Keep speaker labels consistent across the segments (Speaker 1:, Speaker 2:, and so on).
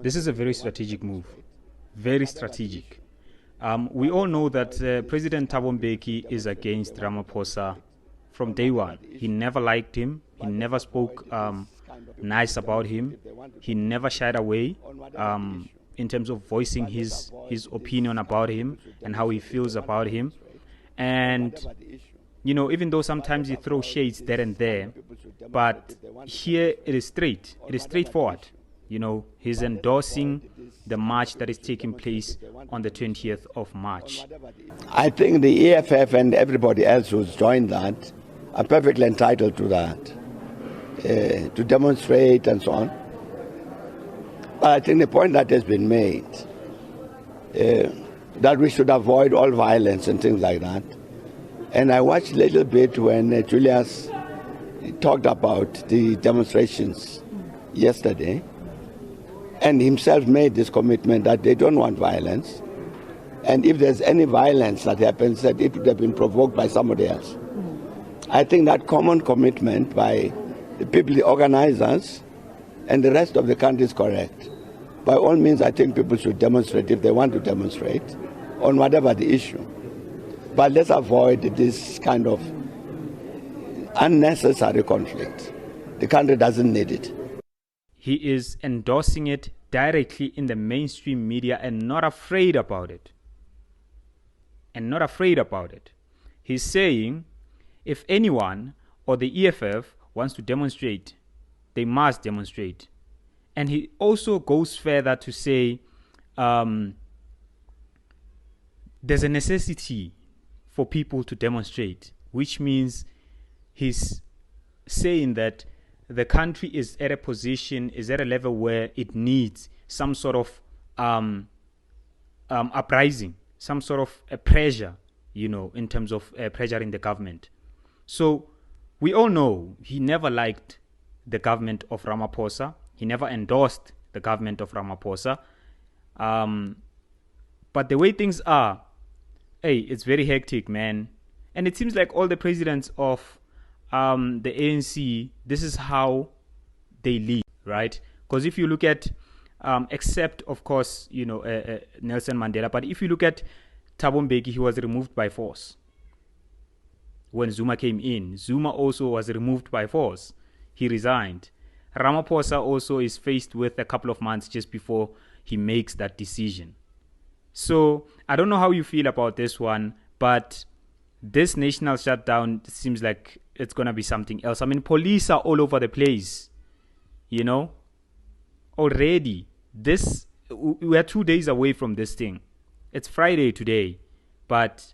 Speaker 1: this is a very strategic move, very strategic. We all know that President Thabo Mbeki is against Ramaphosa from day one. He never liked him. He never spoke nice about him. He never shied away in terms of voicing his opinion about him and how he feels about him. And, you know, even though sometimes he throws shades there and there, but here it is straight. It is straightforward. You know, he's endorsing the march that is taking place on the 20th of March.
Speaker 2: I think the EFF and everybody else who's joined that are perfectly entitled to that, to demonstrate and so on. But I think the point that has been made, that we should avoid all violence and things like that. And I watched a little bit when Julius talked about the demonstrations yesterday, and himself made this commitment that they don't want violence. And if there's any violence that happens, that it would have been provoked by somebody else. I think that common commitment by the people, the organizers, and the rest of the country is correct. By all means, I think people should demonstrate if they want to demonstrate on whatever the issue. But let's avoid this kind of unnecessary conflict. The country doesn't need it.
Speaker 1: He is endorsing it directly in the mainstream media and not afraid about it. And not afraid about it. He's saying if anyone or the EFF wants to demonstrate, they must demonstrate. And he also goes further to say there's a necessity for people to demonstrate, which means he's saying that the country is at a position, is at a level where it needs some sort of uprising, some sort of pressure, you know, in terms of pressuring the government. So we all know he never liked the government of Ramaphosa. He never endorsed the government of Ramaphosa. But the way things are, hey, it's very hectic, man. And it seems like all the presidents of the ANC, this is how they lead, right? Because if you look at, except of course, you know, Nelson Mandela, but if you look at Thabo Mbeki, he was removed by force. When Zuma came in, Zuma also was removed by force. He resigned. Ramaphosa also is faced with a couple of months just before he makes that decision. So I don't know how you feel about this one, but this national shutdown seems like it's going to be something else. I mean, police are all over the place, you know, already. We are 2 days away from this thing. It's Friday today, but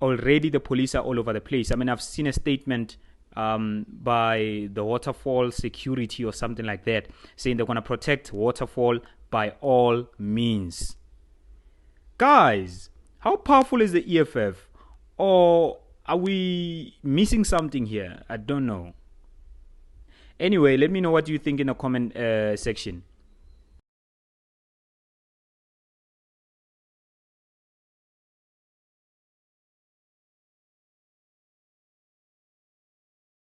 Speaker 1: already the police are all over the place. I mean, I've seen a statement by the Waterfall Security or something like that, saying they're going to protect Waterfall by all means. Guys, how powerful is the EFF? Or are we missing something here? I don't know. Anyway, let me know what you think in the comment section.